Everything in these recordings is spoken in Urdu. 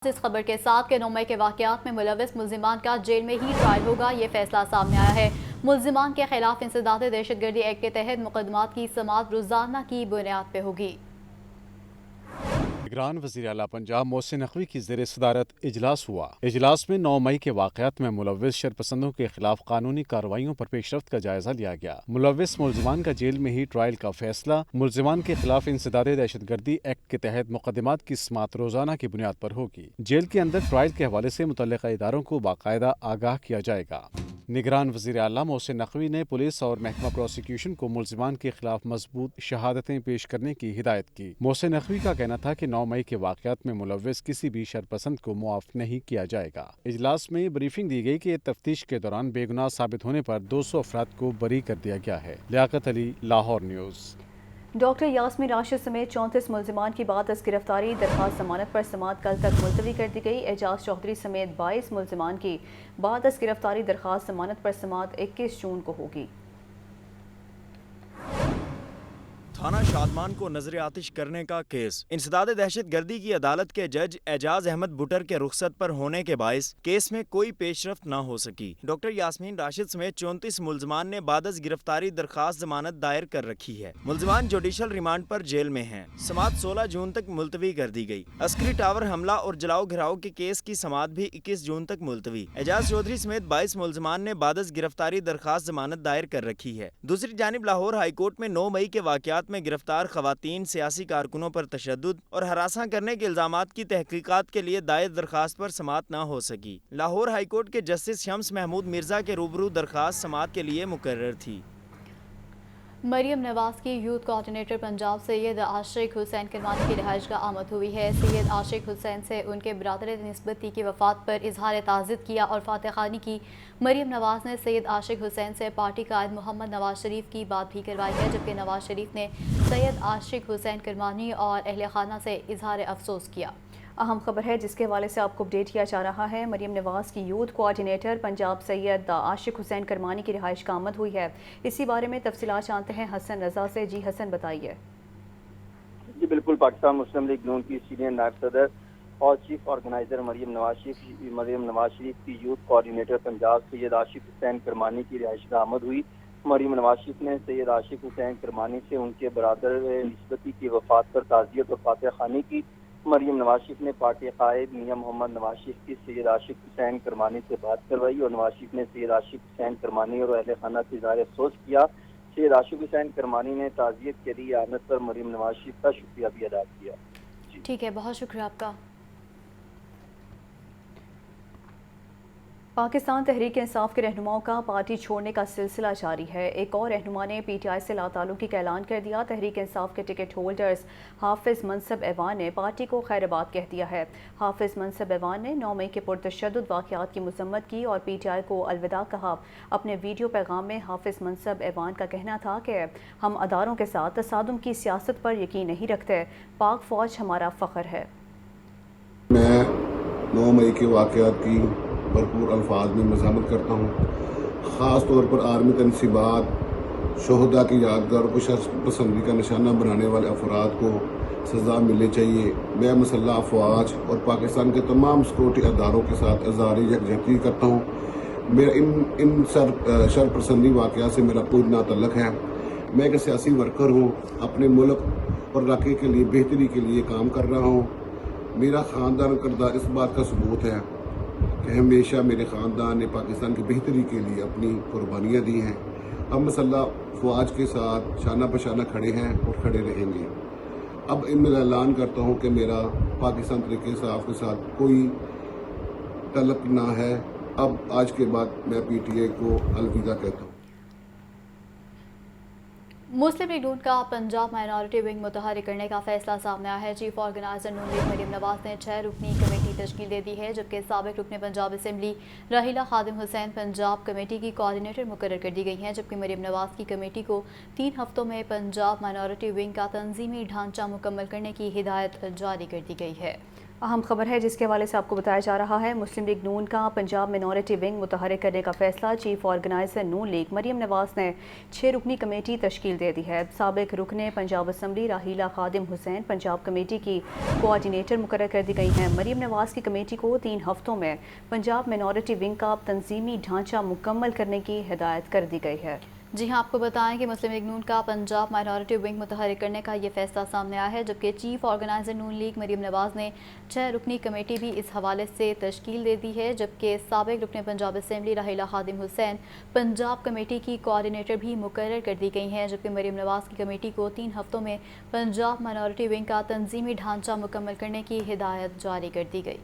اس خبر کے ساتھ کہ 9 مئی کے واقعات میں ملوث ملزمان کا جیل میں ہی ٹرائل ہوگا، یہ فیصلہ سامنے آیا ہے۔ ملزمان کے خلاف انسداد دہشت گردی ایکٹ کے تحت مقدمات کی سماعت روزانہ کی بنیاد پہ ہوگی۔ نگران وزیر اعلیٰ پنجاب محسن نقوی کی زیر صدارت اجلاس ہوا۔ اجلاس میں 9 مئی کے واقعات میں ملوث شرپسندوں کے خلاف قانونی کارروائیوں پر پیش رفت کا جائزہ لیا گیا۔ ملوث ملزمان کا جیل میں ہی ٹرائل کا فیصلہ۔ ملزمان کے خلاف انسداد دہشت گردی ایکٹ کے تحت مقدمات کی سماعت روزانہ کی بنیاد پر ہوگی۔ جیل کے اندر ٹرائل کے حوالے سے متعلقہ اداروں کو باقاعدہ آگاہ کیا جائے گا۔ نگران وزیر اعلیٰ محسن نقوی نے پولیس اور محکمہ پروسیکیوشن کو ملزمان کے خلاف مضبوط شہادتیں پیش کرنے کی ہدایت کی۔ محسن نقوی کا کہنا تھا کہ 9 مئی کے واقعات میں ملوث کسی بھی شرپسند کو معاف نہیں کیا جائے گا۔ اجلاس میں بریفنگ دی گئی کہ تفتیش کے دوران بے گناہ ثابت ہونے پر 200 افراد کو بری کر دیا گیا ہے۔ لیاقت علی، لاہور نیوز۔ ڈاکٹر یاسمین راشد سمیت 34 ملزمان کی بعد از گرفتاری درخواست ضمانت پر سماعت کل تک ملتوی کر دی گئی۔ اعجاز چودھری سمیت 22 ملزمان کی بعد از گرفتاری درخواست ضمانت پر سماعت 21 جون کو ہوگی۔ تھانہ شادمان کو نظر آتش کرنے کا کیس۔ انسداد دہشت گردی کی عدالت کے جج اعجاز احمد بٹر کے رخصت پر ہونے کے باعث کیس میں کوئی پیش رفت نہ ہو سکی۔ ڈاکٹر یاسمین راشد سمیت 34 ملزمان نے بعد از گرفتاری درخواست ضمانت دائر کر رکھی ہے۔ ملزمان جوڈیشل ریمانڈ پر جیل میں ہیں۔ سماعت 16 جون تک ملتوی کر دی گئی۔ عسکری ٹاور حملہ اور جلاؤ گھراؤ کے کیس کی سماعت بھی 21 جون تک ملتوی۔ اعجاز چودھری سمیت 22 ملزمان نے بعد از گرفتاری درخواست ضمانت دائر کر رکھی ہے۔ دوسری جانب لاہور ہائی کورٹ میں 9 مئی کے واقعات میں گرفتار خواتین، سیاسی کارکنوں پر تشدد اور ہراساں کرنے کے الزامات کی تحقیقات کے لیے دائر درخواست پر سماعت نہ ہو سکی۔ لاہور ہائی کورٹ کے جسٹس شمس محمود مرزا کے روبرو درخواست سماعت کے لیے مقرر تھی۔ مریم نواز کی یوتھ کوآرڈینیٹر پنجاب سید عاشق حسین کرمانی کی رہائش گاہ آمد ہوئی ہے۔ سید عاشق حسین سے ان کے برادر نسبتی کی وفات پر اظہار تعزیت کیا اور فاتح خوانی کی۔ مریم نواز نے سید عاشق حسین سے پارٹی قائد محمد نواز شریف کی بات بھی کروائی ہے، جبکہ نواز شریف نے سید عاشق حسین کرمانی اور اہل خانہ سے اظہار افسوس کیا۔ اہم خبر ہے جس کے حوالے سے آپ کو اپڈیٹ کیا جا رہا ہے۔ مریم نواز کی یوتھ کوآرڈینیٹر پنجاب سید عاشق حسین کرمانی کی رہائش گاہ آمد ہوئی ہے۔ اسی بارے میں تفصیلات جانتے ہیں حسن رضا سے۔ جی حسن، بتائیے۔ جی بالکل، پاکستان مسلم لیگ نون کی سینئر نائب صدر اور چیف آرگنائزر مریم نواز شریف کی یوتھ کوآرڈینیٹر پنجاب سید عاشق حسین کرمانی کی رہائش گاہ آمد ہوئی۔ مریم نواز شریف نے سید عاشق حسین کرمانی سے ان کے برادر نسبتی کی وفات پر تعزیت اور فاتح خوانی کی۔ مریم نواز شریف نے پارٹی قائد میاں محمد نواز شریف کی سید عاشق حسین کرمانی سے بات کروائی اور نواز شریف نے سید عاشق حسین کرمانی اور اہل خانہ سے اظہار افسوس کیا۔ سید عاشق حسین کرمانی نے تعزیت کے لیے آمد پر مریم نواز شریف کا شکریہ بھی ادا کیا۔ ٹھیک ہے، بہت شکریہ آپ کا۔ پاکستان تحریک انصاف کے رہنماؤں کا پارٹی چھوڑنے کا سلسلہ جاری ہے۔ ایک اور رہنما نے پی ٹی آئی سے لا تعلقی کا اعلان کر دیا۔ تحریک انصاف کے ٹکٹ ہولڈرز حافظ منصب ایوان نے پارٹی کو خیر آباد کہہ دیا ہے۔ حافظ منصب ایوان نے 9 مئی کے پرتشدد واقعات کی مذمت کی اور پی ٹی آئی کو الوداع کہا۔ اپنے ویڈیو پیغام میں حافظ منصب ایوان کا کہنا تھا کہ ہم اداروں کے ساتھ تصادم کی سیاست پر یقین نہیں رکھتے، پاک فوج ہمارا فخر ہے۔ میں 9 مئی کے واقعات کی بھرپور الفاظ میں مذمت کرتا ہوں۔ خاص طور پر آرمی تنصیبات، شہداء کی یادگار کو شخص پسندی کا نشانہ بنانے والے افراد کو سزا ملنی چاہیے۔ میں مسلح افواج اور پاکستان کے تمام سیکورٹی اداروں کے ساتھ اظہار یکجہتی کرتا ہوں۔ میرا ان شرپسندی واقعات سے میرا کوئی نہ تعلق ہے۔ میں ایک سیاسی ورکر ہوں، اپنے ملک اور علاقے کے لیے بہتری کے لیے کام کر رہا ہوں۔ میرا خاندان کردار اس بات کا ثبوت ہے کہ ہمیشہ میرے خاندان نے پاکستان کی بہتری کے لیے اپنی قربانیاں دی ہیں۔ ہم مسلح افواج کے ساتھ شانہ بشانہ کھڑے ہیں اور کھڑے رہیں گے۔ اب میں اعلان کرتا ہوں کہ میرا پاکستان تحریک انصاف کے ساتھ کوئی تعلق نہ ہے۔ اب آج کے بعد میں پی ٹی آئی کو الوداع کہتا ہوں۔ مسلم لیگ نون کا پنجاب مائنارٹی ونگ متحرک کرنے کا فیصلہ سامنے آیا ہے۔ چیف آرگنائزر نون لیگ مریم نواز نے 6 رکنی کمیٹی تشکیل دے دی ہے، جبکہ سابق رکن پنجاب اسمبلی راحیلہ خادم حسین پنجاب کمیٹی کی کوآرڈینیٹر مقرر کر دی گئی ہیں، جبکہ مریم نواز کی کمیٹی کو 3 ہفتوں میں پنجاب مائنارٹی ونگ کا تنظیمی ڈھانچہ مکمل کرنے کی ہدایت جاری کر دی گئی ہے۔ اہم خبر ہے جس کے حوالے سے آپ کو بتایا جا رہا ہے، مسلم لیگ نون کا پنجاب مائنورٹی ونگ متحرک کرنے کا فیصلہ۔ چیف آرگنائزر نون لیگ مریم نواز نے 6 رکنی کمیٹی تشکیل دے دی ہے۔ سابق رکن پنجاب اسمبلی راحیلہ خادم حسین پنجاب کمیٹی کی کوآرڈینیٹر مقرر کر دی گئی ہیں۔ مریم نواز کی کمیٹی کو 3 ہفتوں میں پنجاب مائنورٹی ونگ کا تنظیمی ڈھانچہ مکمل کرنے کی ہدایت کر دی گئی ہے۔ جی ہاں، آپ کو بتائیں کہ مسلم لیگ نون کا پنجاب مائنورٹی ونگ متحرک کرنے کا یہ فیصلہ سامنے آیا ہے، جبکہ چیف آرگنائزر نون لیگ مریم نواز نے 6 رکنی کمیٹی بھی اس حوالے سے تشکیل دے دی ہے، جبکہ سابق رکن پنجاب اسمبلی راحیلہ خادم حسین پنجاب کمیٹی کی کوآرڈینیٹر بھی مقرر کر دی گئی ہیں، جبکہ مریم نواز کی کمیٹی کو 3 ہفتوں میں پنجاب مائنورٹی ونگ کا تنظیمی ڈھانچہ مکمل کرنے کی ہدایت جاری کر دی گئی۔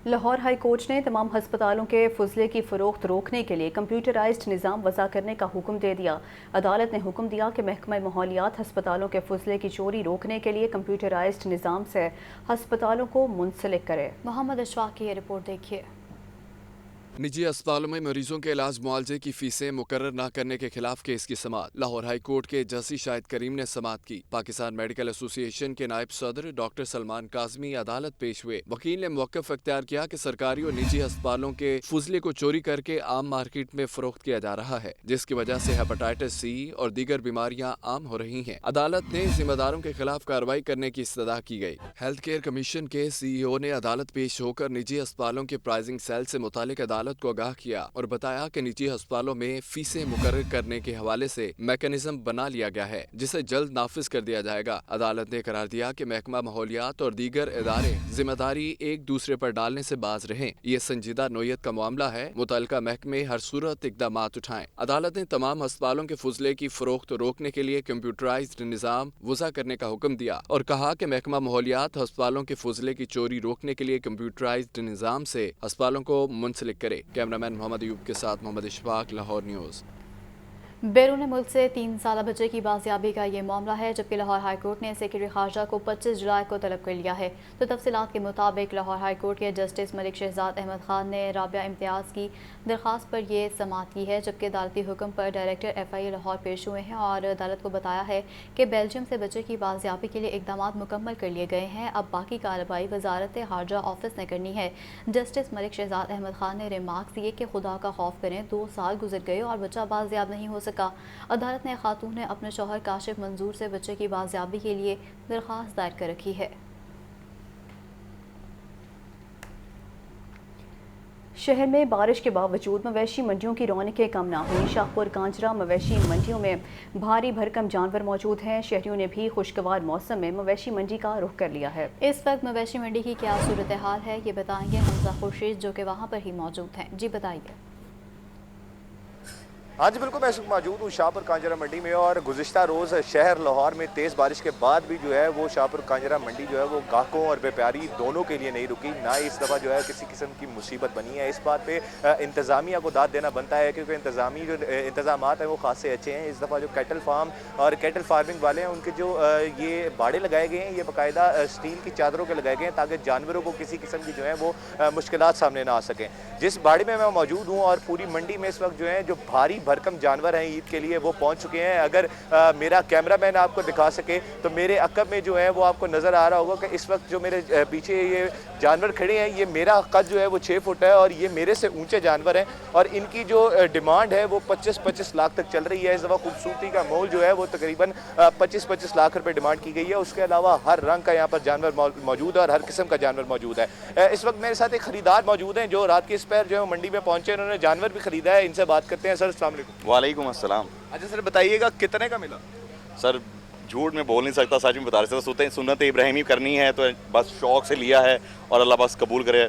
لاہور ہائی کورٹ نے تمام ہسپتالوں کے فضلے کی فروخت روکنے کے لیے کمپیوٹرائزڈ نظام وضع کرنے کا حکم دے دیا۔ عدالت نے حکم دیا کہ محکمہ ماحولیات ہسپتالوں کے فضلے کی چوری روکنے کے لیے کمپیوٹرائزڈ نظام سے ہسپتالوں کو منسلک کرے۔ محمد اشفاق کی یہ رپورٹ دیکھیے۔ نجی اسپتالوں میں مریضوں کے علاج معالجے کی فیسیں مقرر نہ کرنے کے خلاف کیس کی سماعت لاہور ہائی کورٹ کے ججی شاہد کریم نے سماعت کی۔ پاکستان میڈیکل ایسوسی ایشن کے نائب صدر ڈاکٹر سلمان کاظمی عدالت پیش ہوئے۔ وکیل نے موقف اختیار کیا کہ سرکاری اور نجی اسپتالوں کے فضلے کو چوری کر کے عام مارکیٹ میں فروخت کیا جا رہا ہے، جس کی وجہ سے ہیپاٹائٹس سی اور دیگر بیماریاں عام ہو رہی ہیں۔ عدالت نے ذمہ داروں کے خلاف کارروائی کرنے کی استدعا کی گئی۔ ہیلتھ کیئر کمیشن کے سی ای او نے عدالت پیش ہو کر نجی اسپتالوں کے پرائزنگ سیل سے متعلق عدالت کو آگاہ کیا اور بتایا کہ نجی ہسپتالوں میں فیسیں مقرر کرنے کے حوالے سے میکانزم بنا لیا گیا ہے، جسے جلد نافذ کر دیا جائے گا۔ عدالت نے قرار دیا کہ محکمہ ماحولیات اور دیگر ادارے ذمہ داری ایک دوسرے پر ڈالنے سے باز رہیں۔ یہ سنجیدہ نوعیت کا معاملہ ہے، متعلقہ محکمے ہر صورت اقدامات اٹھائیں۔ عدالت نے تمام ہسپتالوں کے فضلے کی فروخت روکنے کے لیے کمپیوٹرائزڈ نظام وضع کرنے کا حکم دیا اور کہا کہ محکمہ ماحولیات ہسپتالوں کے فضلے کی چوری روکنے کے لیے کمپیوٹرائزڈ نظام سے ہسپتالوں کو منسلک کرے۔ کیمرامین محمد ایوب کے ساتھ محمد اشفاق، لاہور نیوز۔ بیرون ملک سے 3 سالہ بچے کی بازیابی کا یہ معاملہ ہے، جبکہ لاہور ہائی کورٹ نے سیکرٹری خارجہ کو 25 جولائی کو طلب کر لیا ہے۔ تو تفصیلات کے مطابق لاہور ہائی کورٹ کے جسٹس ملک شہزاد احمد خان نے رابعہ امتیاز کی درخواست پر یہ سماعت کی ہے، جبکہ عدالتی حکم پر ڈائریکٹر ایف آئی اے لاہور پیش ہوئے ہیں اور عدالت کو بتایا ہے کہ بیلجیم سے بچے کی بازیابی کے لیے اقدامات مکمل کر لیے گئے ہیں، اب باقی کارروائی وزارت خارجہ آفس نے کرنی ہے۔ جسٹس ملک شہزاد احمد خان نے ریمارکس دیے کہ خدا کا خوف کریں، 2 سال گزر گئے اور بچہ بازیاب نہیں ہو سکا۔ عدالت نے خاتون نے اپنے شوہر کاشف منظور سے بچے کی بازیابی کے لیے درخواست دائر کر رکھی ہے۔ شہر میں بارش کے باوجود مویشی منڈیوں کی رونقیں کم نہ ہوئی۔ شاہپور کانجرا مویشی منڈیوں میں بھاری بھرکم جانور موجود ہیں۔ شہریوں نے بھی خوشگوار موسم میں مویشی منڈی کا رخ کر لیا ہے۔ اس وقت مویشی منڈی کی کیا صورتحال ہے، یہ بتائیں گے حمزہ خورشید جو کہ وہاں پر ہی موجود ہیں۔ جی بتائیے۔ ہاں جی بالکل، میں موجود ہوں شاہپور کانجرا منڈی میں، اور گزشتہ روز شہر لاہور میں تیز بارش کے بعد بھی جو ہے وہ شاہپور کانجرا منڈی جو ہے وہ گاہکوں اور بیپاری دونوں کے لیے نہیں رکی، نہ اس دفعہ جو ہے کسی قسم کی مصیبت بنی ہے۔ اس بات پہ انتظامیہ کو داد دینا بنتا ہے، کیونکہ انتظامی جو انتظامات ہیں وہ خاصے اچھے ہیں۔ اس دفعہ جو کیٹل فارم اور کیٹل فارمنگ والے ہیں، ان کے جو یہ باڑے لگائے گئے ہیں، یہ باقاعدہ اسٹیل کی چادروں کے لگائے گئے ہیں تاکہ جانوروں کو کسی قسم کی جو ہے وہ مشکلات سامنے نہ آ سکیں۔ جس باڑے میں میں موجود ہوں اور پوری منڈی میں اس وقت جو ہے جو بھاری بھرکم جانور ہیں عید کے لیے وہ پہنچ چکے ہیں۔ اگر میرا کیمرہ مین آپ کو دکھا سکے تو میرے عقب میں جو ہے وہ آپ کو نظر آ رہا ہوگا کہ اس وقت جو میرے پیچھے یہ جانور کھڑے ہیں، یہ میرا قد جو ہے وہ 6 فٹ ہے اور یہ میرے سے اونچے جانور ہیں، اور ان کی جو ڈیمانڈ ہے وہ 25 لاکھ تک چل رہی ہے۔ اس دفعہ خوبصورتی کا مول جو ہے وہ تقریباً 25 لاکھ روپے ڈیمانڈ کی گئی ہے۔ اس کے علاوہ ہر رنگ کا یہاں پر جانور موجود ہے اور ہر قسم کا جانور موجود ہے۔ اس وقت میرے ساتھ ایک خریدار موجود ہیں جو رات کے اس پیر جو ہے منڈی میں پہنچے، انہوں نے جانور بھی خریدا ہے۔ ان سے بات کرتے ہیں۔ سر السلام علیکم۔ وعلیکم السلام۔ اچھا سر بتائیے گا کتنے کا ملا؟ سر جھوٹ میں بول نہیں سکتا، سچ میں بتا رہے سکتا، سنت ابراہیمی کرنی ہے تو بس شوق سے لیا ہے اور اللہ بس قبول کرے،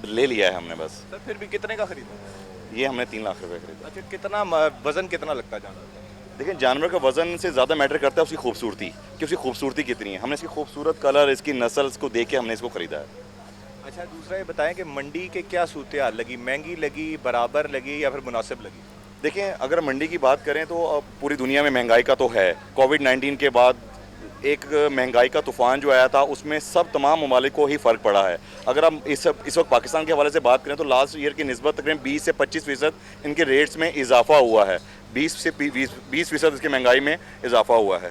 لے لیا ہے ہم نے بس۔ سر پھر بھی کتنے کا خریدا؟ یہ ہم نے 3 لاکھ روپے خریدا۔ اچھا کتنا وزن کتنا لگتا ہے جانور کا؟ دیکھیں جانور کا وزن سے زیادہ میٹر کرتا ہے اس کی خوبصورتی، کہ اس کی خوبصورتی کتنی ہے۔ ہم نے اس کی خوبصورت کلر، اس کی نسل کو دیکھ کے ہم نے اس کو خریدا ہے۔ اچھا دوسرا یہ بتائیں کہ منڈی کے کیا صورتحال لگی، مہنگی لگی، برابر لگی یا پھر مناسب لگی؟ دیکھیں اگر منڈی کی بات کریں تو پوری دنیا میں مہنگائی کا تو ہے۔ کووڈ-19 کے بعد ایک مہنگائی کا طوفان جو آیا تھا، اس میں سب تمام ممالک کو ہی فرق پڑا ہے۔ اگر ہم اس وقت پاکستان کے حوالے سے بات کریں تو لاسٹ ایئر کی نسبت تقریباً 20 سے 25% ان کے ریٹس میں اضافہ ہوا ہے، 20% اس کی مہنگائی میں اضافہ ہوا ہے۔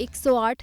108,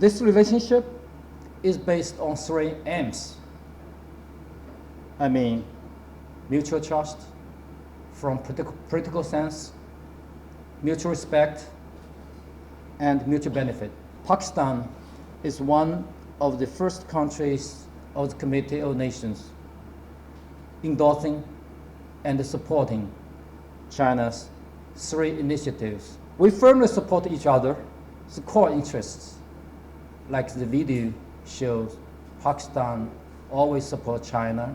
This relationship is based on 3 aims. Mutual trust, from political sense, mutual respect, and mutual benefit. Pakistan is one of the first countries of the Committee of Nations endorsing and supporting China's 3 initiatives. We firmly support each other's core interests. Like the video shows, Pakistan always support China.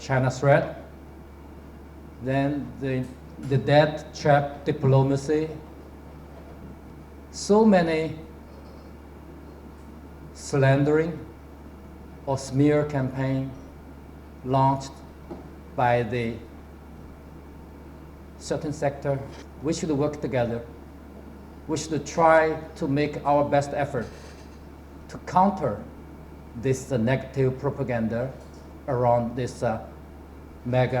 China threat, then the death trap diplomacy, so many slandering or smear campaign launched by the certain sector. We should work together. We should try to make our best effort to counter this negative propaganda around this mega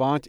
5